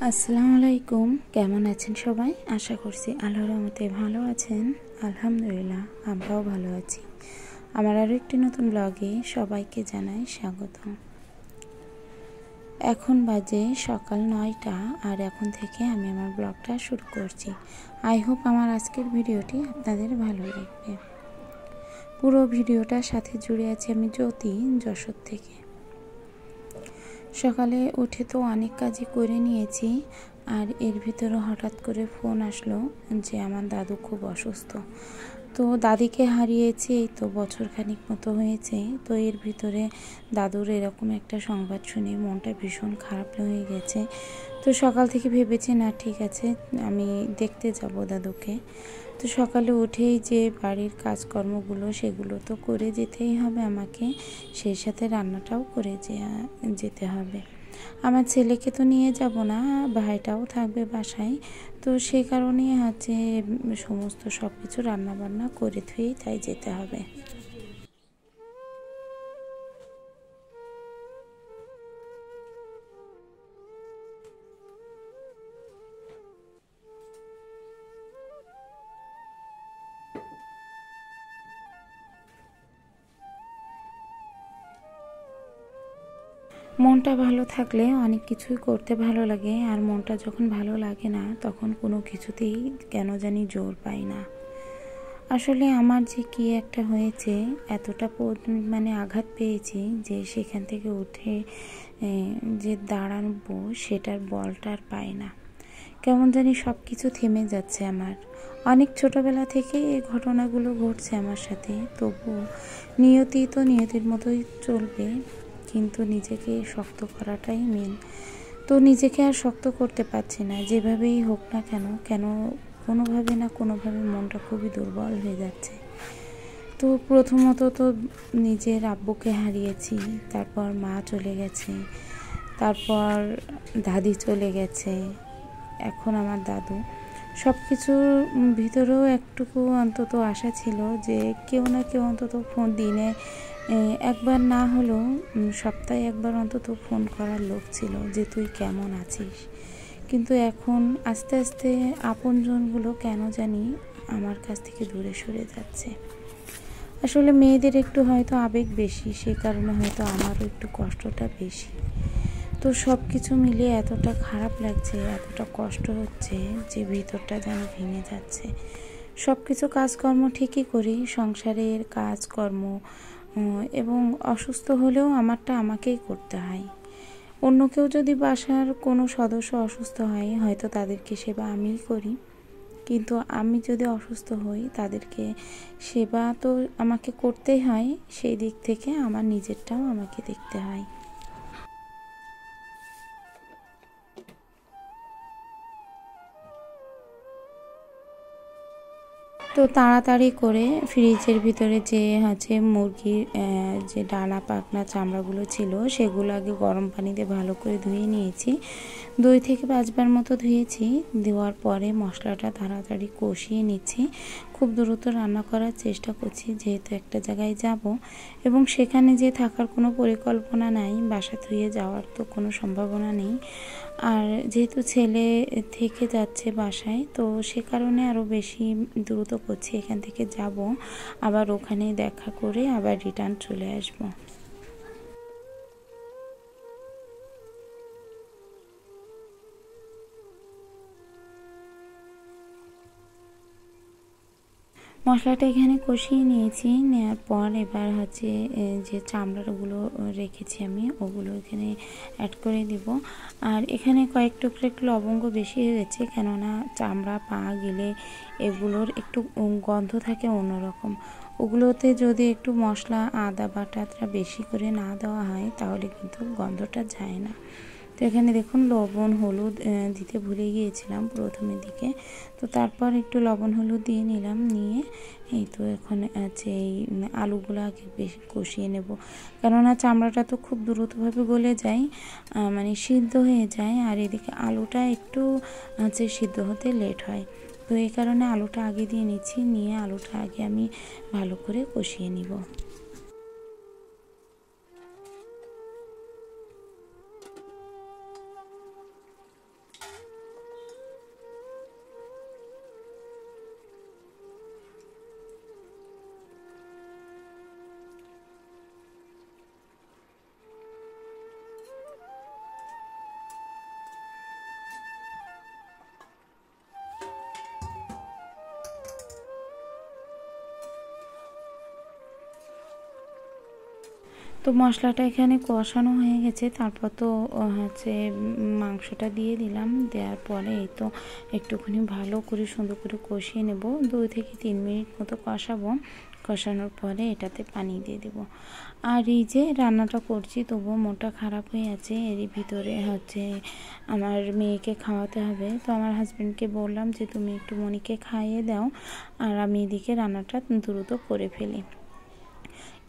আসসালামু আলাইকুম। কেমন আছেন সবাই? আশা করছি আল্লাহর রহমতে ভালো আছেন। আলহামদুলিল্লাহ, আমরাও ভালো আছি। আমার আরও একটি নতুন ব্লগে সবাইকে জানাই স্বাগত। এখন বাজে সকাল 9টা আর এখন থেকে আমি আমার ব্লগটা শুরু করছি। আই হোপ আমার আজকের ভিডিওটি আপনাদের ভালো লাগবে। পুরো ভিডিওটার সাথে জুড়ে আছি আমি জ্যোতি, যশোর থেকে। সকালে উঠে তো অনেক কাজই করে নিয়েছি, আর এর ভিতরে হঠাৎ করে ফোন আসলো যে আমার দাদু খুব অসুস্থ। তো দাদিকে হারিয়েছি এই তো বছরখানিক মতো হয়েছে। তো এর ভিতরে দাদুর এরকম একটা সংবাদ শুনে মনটা ভীষণ খারাপ হয়ে গেছে। তো সকাল থেকে ভেবেছি না, ঠিক আছে, আমি দেখতে যাব দাদুকে। তো সকালে উঠেই যে বাড়ির কাজকর্মগুলো সেগুলো তো করে যেতেই হবে আমাকে, সেই সাথে রান্নাটাও করে যেতে হবে। আমার ছেলেকে তো নিয়ে যাব না, ভাইটাও থাকবে বাসায়। তো সেই কারণেই সমস্ত সব কিছু রান্নাবান্না করে ধুয়েই তাই যেতে হবে। মনটা ভালো থাকলে অনেক কিছুই করতে ভালো লাগে, আর মনটা যখন ভালো লাগে না তখন কোনো কিছুতেই কেন জানি জোর পাই না। আসলে আমার যে কি একটা হয়েছে, এতটা আঘাত পেয়েছি যে সেখান থেকে উঠে যে দাঁড়াবো সেটার বলটা আর পাই না। কেমন জানি সব কিছু থেমে যাচ্ছে আমার। অনেক ছোটবেলা থেকে এই ঘটনাগুলো ঘটছে আমার সাথে, তবুও নিয়তি তো নিয়তির মতোই চলবে, কিন্তু নিজেকে শক্ত করাটাই মেন। তো নিজেকে আর শক্ত করতে পারছি না, যেভাবেই হোক না কেন কোনোভাবে মনটা খুবই দুর্বল হয়ে যাচ্ছে। তো প্রথমত তো নিজের আব্বুকে হারিয়েছি, তারপর মা চলে গেছে, তারপর দাদি চলে গেছে, এখন আমার দাদু। সব কিছুর ভিতরেও একটুকু অন্তত আশা ছিল যে কেউ না কেউ অন্তত ফোন দিনে একবার না হলেও সপ্তাহে একবার অন্তত ফোন করার লোক ছিল যে তুই কেমন আছিস। কিন্তু এখন আস্তে আস্তে আপনজনগুলো কেন জানি আমার কাছ থেকে দূরে সরে যাচ্ছে। আসলে মেয়েদের একটু হয়তো আবেগ বেশি, সে কারণে হয়তো আমারও একটু কষ্টটা বেশি। তো সব কিছু মিলিয়ে এতটা খারাপ লাগছে, এতটা কষ্ট হচ্ছে যে ভিতরটা যেন ভেঙে যাচ্ছে। সব কিছু কাজকর্ম ঠিকই করি, সংসারের কাজকর্ম, এবং অসুস্থ হলেও আমারটা আমাকেই করতে হয়। অন্য কেউ যদি বাসার কোনো সদস্য অসুস্থ হয় হয়তো তাদেরকে সেবা আমিই করি, কিন্তু আমি যদি অসুস্থ হই তাদেরকে সেবা তো আমাকে করতেই হয়। সেই দিক থেকে আমার নিজেরটাও আমাকে দেখতে হয়। তো তাড়াতাড়ি করে ফ্রিজের ভিতরে যে মুরগির যে ডানা পাখনা চামড়াগুলো ছিল সেগুলো আগে গরম পানিতে ভালো করে ধুয়ে নিয়েছি। 2 থেকে 5 বার মতো ধুয়েছি। দেওয়ার পরে মশলাটা তাড়াতাড়ি কষিয়ে নিচ্ছি। খুব দ্রুত রান্না করার চেষ্টা করছি, যেহেতু একটা জায়গায় যাব এবং সেখানে যে থাকার কোনো পরিকল্পনা নাই, বাসা ধুয়ে যাওয়ার তো কোনো সম্ভাবনা নেই। আর যেহেতু ছেলে থেকে যাচ্ছে বাসায়, তো সে কারণে আরও বেশি দ্রুত করছি। এখান থেকে যাব, আবার ওখানে দেখা করে আবার রিটার্ন চলে আসব। মশলাটা এখানে কষিয়ে নিয়েছি। নেওয়ার পর এবার যে চামড়াগুলো রেখেছি আমি ওগুলো এখানে অ্যাড করে দিব। আর এখানে কয়েক টুকরো একটু লবঙ্গ বেশি হয়ে গেছে, কেননা চামড়া পা গেলে এগুলোর একটু গন্ধ থাকে অন্যরকম। ওগুলোতে যদি একটু মশলা আদা বাটাটা বেশি করে না দেওয়া হয় তাহলে কিন্তু গন্ধটা যায় না। তো এখানে দেখুন লবণ হলুদ দিতে ভুলে গিয়েছিলাম প্রথমের দিকে, তো তারপর একটু লবণ হলুদ দিয়ে নিলাম। নিয়ে এই তো এখন এই আলুগুলো আগে বেশি কষিয়ে নেব, কেননা চামড়াটা তো খুব দ্রুতভাবে গলে যায়, সিদ্ধ হয়ে যায়, আর এদিকে আলুটা একটু সিদ্ধ হতে লেট হয়। তো এই কারণে আলুটা আগে দিয়ে নিচ্ছি, নিয়ে আলুটা আগে আমি ভালো করে কষিয়ে নিব। তো মশলাটা এখানে কষানো হয়ে গেছে, তারপর তো হচ্ছে মাংসটা দিয়ে দিলাম। দেওয়ার পরে এই তো একটুখানি ভালো করে সুন্দর করে কষিয়ে নেব, 2 থেকে 3 মিনিট মতো কষাবো। কষানোর পরে এটাতে পানি দিয়ে দেব। আর এই যে রান্নাটা করছি তবুও মনটা খারাপ হয়ে আছে, এরই ভিতরে হচ্ছে আমার মেয়েকে খাওয়াতে হবে। তো আমার হাজব্যান্ডকে বললাম যে তুমি একটু মনিকে খাইয়ে দাও আর আমি এদিকে রান্নাটা দ্রুত করে ফেলি।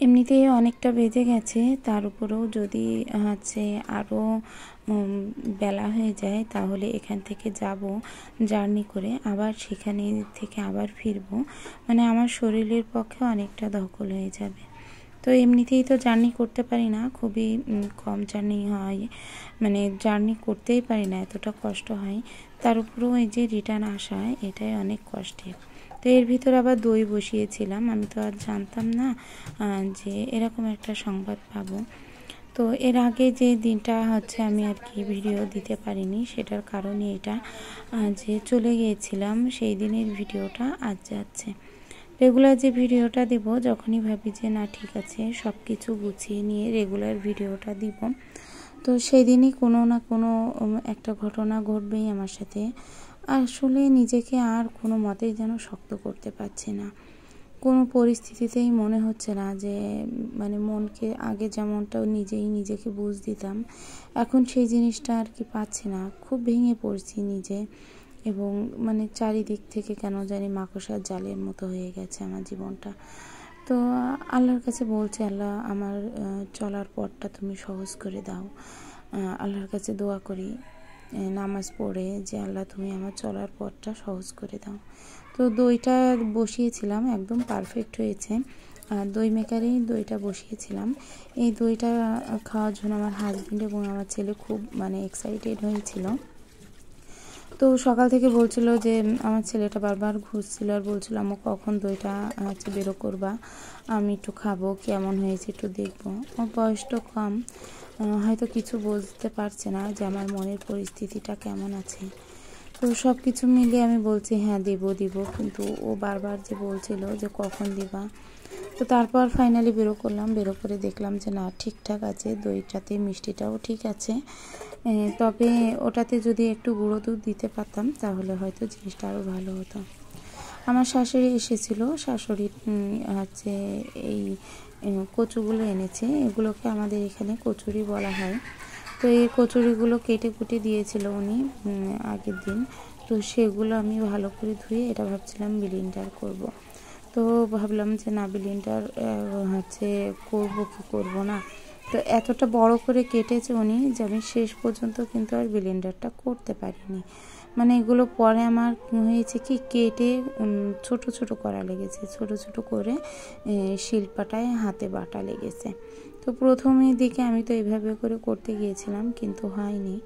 এমনিতেই অনেকটা বেজে গেছে, তার উপরেও যদি হচ্ছে আরও বেলা হয়ে যায় তাহলে এখান থেকে যাব জার্নি করে, আবার সেখানে থেকে আবার ফিরবো, মানে আমার শরীরের পক্ষে অনেকটা ধকল হয়ে যাবে। তো এমনিতেই তো জার্নি করতে পারি না, খুবই কম জার্নি হয়, মানে জার্নি করতেই পারি না, এতটা কষ্ট হয়। তার উপরেও এই যে রিটার্ন আসা এটাই অনেক কষ্টের। তো এর ভিতরে আবার দই বসিয়েছিলাম, আমি তো আর জানতাম না যে এরকম একটা সংবাদ পাবো। তো এর আগে যে দিনটা হচ্ছে আমি আর কি ভিডিও দিতে পারিনি, সেটার কারণে এটা যে চলে গিয়েছিলাম সেই দিনের ভিডিওটা আজ যাচ্ছে। রেগুলার যে ভিডিওটা দিব, যখনই ভাবি যে না ঠিক আছে সব কিছু গুছিয়ে নিয়ে রেগুলার ভিডিওটা দিব, তো সেই দিনই কোনো না কোনো একটা ঘটনা ঘটবেই আমার সাথে। আসলে নিজেকে আর কোনো মতেই যেন শক্ত করতে পারছি না, কোনো পরিস্থিতিতেই মনে হচ্ছে না যে মানে মনকে আগে যেমনটা নিজেকে বুঝ দিতাম, এখন সেই জিনিসটা আর কি পাচ্ছি না। খুব ভেঙে পড়ছি নিজে, এবং মানে চারিদিক থেকে কেন জানি মাকড়সার জালের মতো হয়ে গেছে আমার জীবনটা। তো আল্লাহর কাছে বলছি, আল্লাহ আমার চলার পথটা তুমি সহজ করে দাও। আল্লাহর কাছে দোয়া করি নামাজ পড়ে যে আল্লাহ তুমি আমার চলার পথটা সহজ করে দাও। তো দইটা বসিয়েছিলাম, একদম পারফেক্ট হয়েছে। দই মেকারেই দইটা বসিয়েছিলাম। এই দইটা খাওয়ার জন্য আমার হাজব্যান্ড এবং আমার ছেলে খুব মানে এক্সাইটেড হয়েছিল। তো সকাল থেকে বলছিল যে আমার ছেলেটা বারবার ঘুরছিল আর বলছিল আমার কখন দইটা হচ্ছে বেরো করবা, আমি একটু খাবো, কেমন হয়েছে একটু দেখবো। আমার বয়সটা কম, হয়তো কিছু বুঝতে পারছে না যে আমার মনের পরিস্থিতিটা কেমন আছে। তো সব কিছু মিলিয়ে আমি বলছি হ্যাঁ দিব, কিন্তু ও বারবার যে বলছিল যে কখন দিবা। তো তারপর ফাইনালি বেরো করলাম, বেরো করে দেখলাম যে না ঠিকঠাক আছে, দইটাতে মিষ্টিটাও ঠিক আছে। তবে ওটাতে যদি একটু গুঁড়ো দুধ দিতে পারতাম তাহলে হয়তো জিনিসটা আরও ভালো হতো। আমার শাশুড়ি এসেছিল, শাশুড়ি হচ্ছে এই কচুগুলো এনেছে, এগুলোকে আমাদের এখানে কচুরি বলা হয়। তো এই কচুরিগুলো কেটে কুটে দিয়েছিল উনি আগের দিন, তো সেগুলো আমি ভালো করে ধুয়ে এটা ভাবছিলাম ব্লেন্ডার করব। তো ভাবলাম যে না ব্লেন্ডার হচ্ছে করবো কি করব না, তো এতটা বড় করে কেটেছে উনি যে আমি শেষ পর্যন্ত কিন্তু আর ব্লেন্ডারটা করতে পারিনি। মানে এগুলো পরে আমার হয়েছে কি কেটে ছোট ছোট করা লেগেছে, ছোট ছোট করে শিলপাটায় হাতে বাটা লেগেছে। তো প্রথমের দিকে আমি তো এইভাবে করে করতে গিয়েছিলাম কিন্তু হয়নি।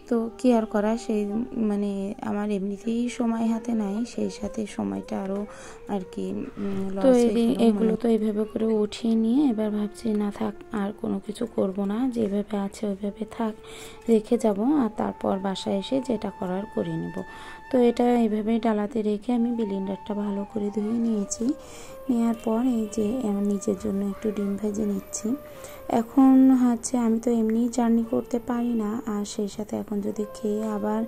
তো কি আর করা, সেই মানে আমার এমনিতেই সময় হাতে নাই, সেই সাথে সময়টা আরও আর কি তো এগুলো তো এইভাবে করে উঠিয়ে নিয়ে এবার ভাবছি না থাক আর কোনো কিছু করব না, যেভাবে আছে ওইভাবে থাক, রেখে যাব আর তারপর বাসায় এসে যেটা করার করে নেব। তো এটা এইভাবেই ডালাতে রেখে আমি ব্লেন্ডারটা ভালো করে ধুয়ে নিয়েছি। নেওয়ার পর এই যে আমার নিজের জন্য একটু ডিম ভেজে নিচ্ছি। এখন হচ্ছে আমি তো এমনি জার্নি করতে পারি না, আর সেই সাথে এখন যদি খেয়ে আবার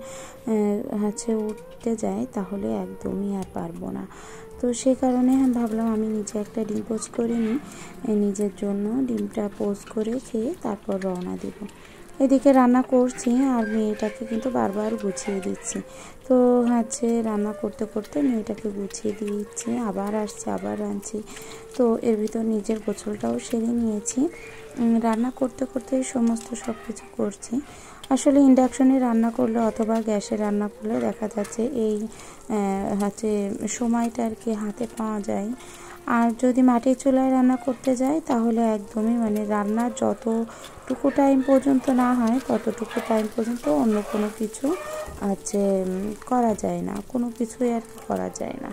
হচ্ছে উঠতে যাই তাহলে একদমই আর পারবো না। তো সে কারণে ভাবলাম আমি নিজে একটা ডিম পোস্ট করে নিই, নিজের জন্য ডিমটা পোস্ট করে খেয়ে তারপর রওনা দেব। এদিকে রান্না করছি আর মেয়েটাকে কিন্তু বারবার গুছিয়ে দিচ্ছি। তো হচ্ছে রান্না করতে করতে মেয়েটাকে গুছিয়ে দিচ্ছি, আবার আসছি আবার আনছি। তো এর ভিতর নিজের গোছলটাও সেরে নিয়েছি। রান্না করতে করতে সমস্ত সব কিছু করছি। আসলে ইন্ডাকশনে রান্না করলে অথবা গ্যাসে রান্না করলে দেখা যাচ্ছে এই হচ্ছে সময়টা আর কি হাতে পাওয়া যায়। আর যদি মাটির চুলায় রান্না করতে যাই তাহলে একদমই মানে রান্নার যতটুকু টাইম পর্যন্ত না হয় ততটুকু টাইম পর্যন্ত অন্য কোনো কিছু হচ্ছে করা যায় না, কোনো কিছুই আর কি করা যায় না।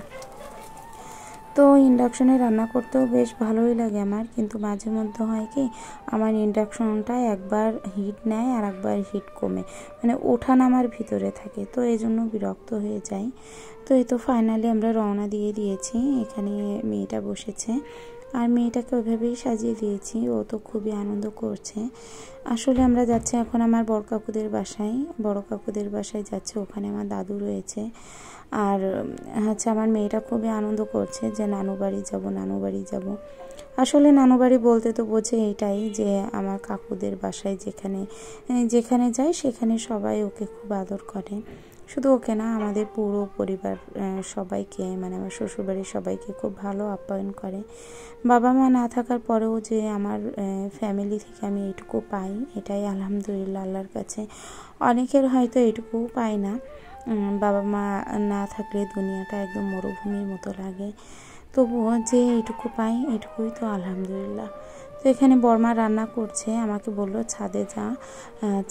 তো ইন্ডাকশনে রান্না করতেও বেশ ভালোই লাগে আমার, কিন্তু মাঝে মধ্যে হয় কি আমার ইন্ডাকশনটা একবার হিট নেয় আর একবার হিট কমে, মানে ওঠানামার ভিতরে থাকে, তো এই জন্য বিরক্ত হয়ে যায়। তো এই তো ফাইনালি আমরা রওনা দিয়ে দিয়েছি, এখানে মেয়েটা বসেছে আর মেয়েটাকে ওইভাবেই সাজিয়ে দিয়েছি, ও তো খুবই আনন্দ করছে। আসলে আমরা যাচ্ছি এখন আমার বড় কাকুদের বাসায় যাচ্ছে, ওখানে আমার দাদু রয়েছে। আর আমার মেয়েটা খুবই আনন্দ করছে যে নানু বাড়ি যাব। আসলে নানু বাড়ি বলতে তো বোঝে এটাই যে আমার কাকুদের বাসায় যেখানে যায় সেখানে সবাই ওকে খুব আদর করে। শুধু ওকে না, আমাদের পুরো পরিবার সবাইকে, মানে আমার শ্বশুরবাড়ির সবাইকে খুব ভালো আপ্যায়ন করে। বাবা মা না থাকার পরেও যে আমার ফ্যামিলি থেকে আমি এইটুকু পাই, এটাই আলহামদুলিল্লাহ আল্লাহর কাছে। অনেকের হয়তো এইটুকু পায় না, বাবা মা না থাকলে দুনিয়াটা একদম মরুভূমির মতো লাগে। তবুও যে এইটুকু পাই, এটুকুই তো আলহামদুলিল্লাহ। তো এখানে বর্মা রান্না করছে, আমাকে বললো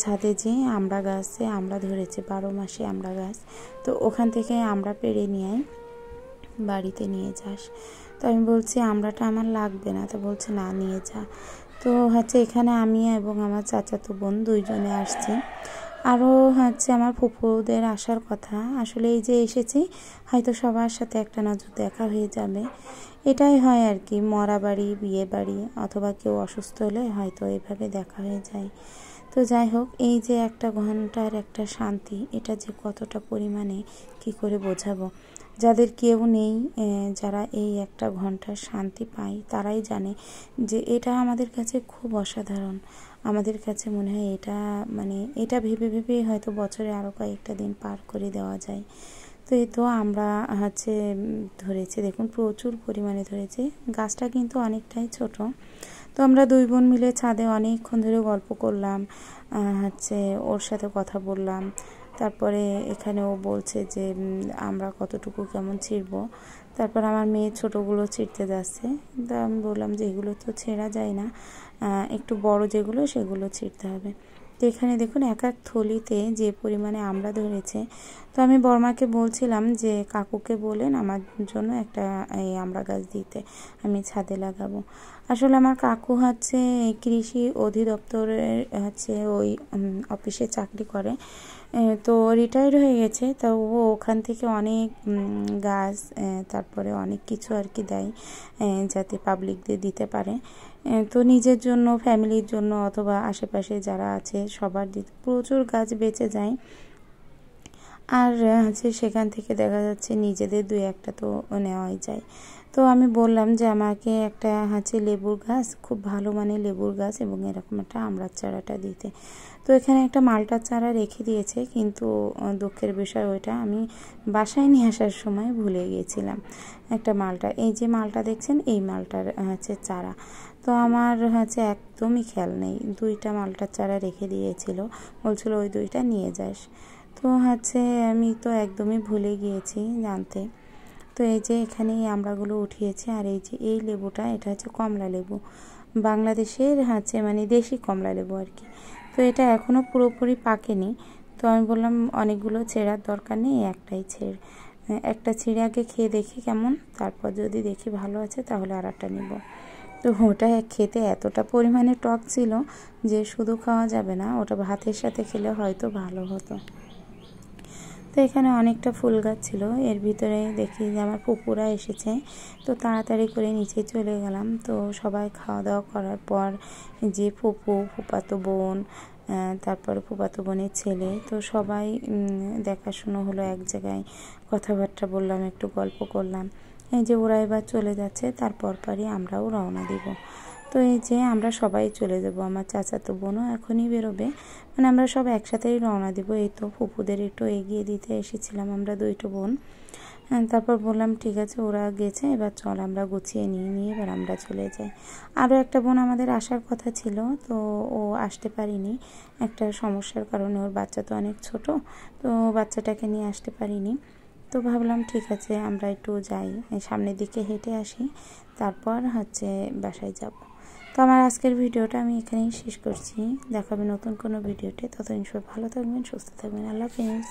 ছাদে যে আমড়া গাছে আমড়া ধরেছে, 12 মাসে আমড়া গাছ, তো ওখান থেকে আমড়া পেড়ে নিয়ে বাড়িতে নিয়ে যাস। তো আমি বলছি আমড়াটা আমার লাগবে না, তো বলছে না নিয়ে যা। তো এখানে আমি এবং আমার চাচাতো বোন দুইজনে আসছি। আরও আমার ফুপুদের আসার কথা। আসলে এই যে এসেছি, হয়তো সবার সাথে একটা নজর দেখা হয়ে যাবে, এটাই হয় আর কি। মরা বাড়ি, বিয়ে বাড়ি অথবা কেউ অসুস্থ হলে হয়তো এভাবে দেখা হয়ে যায়। তো যাই হোক, এই যে একটা ঘন্টার একটা শান্তি, এটা যে কতটা পরিমাণে কি করে বোঝাবো। যাদের কেউ নেই, যারা এই একটা ঘন্টার শান্তি পায়, তারাই জানে যে এটা আমাদের কাছে খুব অসাধারণ। আমাদের কাছে মনে হয় এটা ভেবে হয়তো বছরে আরও কয়েকটা দিন পার করে দেওয়া যায়। তো এই তো আমরা ধরেছি, দেখুন প্রচুর পরিমাণে ধরেছে। গাছটা কিন্তু অনেকটাই ছোট। তো আমরা দুই বোন মিলে ছাদে অনেকক্ষণ ধরে গল্প করলাম, ওর সাথে কথা বললাম। তারপরে এখানে ও বলছে যে আমরা কতটুকু কেমন ছিঁড়বো। তারপর আমার মেয়ে ছোটোগুলো ছিঁড়তে যাচ্ছে, তো আমি বললাম যে এগুলো তো ছেঁড়া যায় না, একটু বড় যেগুলো সেগুলো ছিঁড়তে হবে। তো এখানে দেখুন এক এক থলিতে যে পরিমাণে আমড়া ধরেছে। তো আমি বর্মাকে বলছিলাম যে কাকুকে বলেন আমার জন্য একটা এই আমড়া গাছ দিতে, আমি ছাদে লাগাবো। আসলে আমার কাকু কৃষি অধিদপ্তরের ওই অফিসে চাকরি করে, তো রিটায়ার্ড হয়ে গেছে। তো ও ওখান থেকে অনেক গাছ, তারপরে অনেক কিছু আর কি দেয়, যাতে পাবলিকদের দিতে পারে। তো নিজের জন্য, ফ্যামিলির জন্য অথবা আশেপাশে যারা আছে সবার দিতে প্রচুর গাছ বেঁচে যায়। আর সেখান থেকে দেখা যাচ্ছে নিজেদের 2-1টা তো নেওয়াই যায়। তো আমি বললাম যে আমাকে একটা লেবুর গাছ, খুব ভালো মানের লেবুর গাছ এবং এরকম একটা আমড়ার চারাটা দিতে। তো এখানে একটা মালটার চারা রেখে দিয়েছে, কিন্তু দুঃখের বিষয় ওইটা আমি বাসায় নিয়ে আসার সময় ভুলে গিয়েছিলাম। একটা মালটা, এই যে মালটা দেখছেন, এই মালটার চারা। তো আমার একদমই খেয়াল নেই, 2টা মালটার চারা রেখে দিয়েছিল, বলছিল ওই 2টা নিয়ে যাস। তো আমি তো একদমই ভুলে গিয়েছি জানতে। তো এই যে এখানে এই আমড়াগুলো উঠিয়েছে। আর এই যে এই লেবুটা, এটা কমলা লেবু, বাংলাদেশের দেশি কমলা লেবু আর কি। তো এটা এখনও পুরোপুরি পাকেনি। তো আমি বললাম অনেকগুলো ছেঁড়ার দরকার নেই, একটা ছিঁড়ে আগে খেয়ে দেখি কেমন, তারপর যদি দেখি ভালো আছে তাহলে আর একটা নেব। তো ওটা খেতে এতটা পরিমাণে টক ছিল যে শুধু খাওয়া যাবে না, ওটা ভাতের সাথে খেলে হয়তো ভালো হতো। তো এখানে অনেকটা ফুল গাছ ছিল, এর ভিতরে দেখি যে আমার ফুপুরা এসেছে। তো তাড়াতাড়ি করে নিচে চলে গেলাম। তো সবাই খাওয়া দাওয়া করার পর যে ফুপাতো বোন, তারপরে ফুপাতো বোনের ছেলে, তো সবাই দেখাশুনো হলো এক জায়গায়, কথাবার্তা বললাম, একটু গল্প করলাম। এই যে ওরা এবার চলে যাচ্ছে, তারপর আমরাও রওনা দিব। তো এই যে আমরা সবাই চলে যাব, আমার চাচাতো বোনও এখনই বেরোবে, আমরা সব একসাথেই রওনা দিব। এই তো ফুপুদের একটু এগিয়ে দিতে এসেছিলাম আমরা 2টো বোন। তারপর বললাম ঠিক আছে, ওরা গেছে, এবার চল আমরা গুছিয়ে নিয়ে এবার আমরা চলে যাই। আরও একটা বোন আমাদের আসার কথা ছিল, তো ও আসতে পারিনি একটা সমস্যার কারণে, ওর বাচ্চা তো অনেক ছোট, তো বাচ্চাটাকে নিয়ে আসতে পারিনি। তো ভাবলাম ঠিক আছে আমরা একটু যাই, সামনের দিকে হেঁটে আসি, তারপর বাসায় যাব। তো আমার আজকের ভিডিওটা আমি এখানেই শেষ করছি। দেখাবে নতুন কোনো ভিডিওতে, ততদিন সবাই ভালো থাকবেন, সুস্থ থাকবেন। আল্লাহ হাফেজ।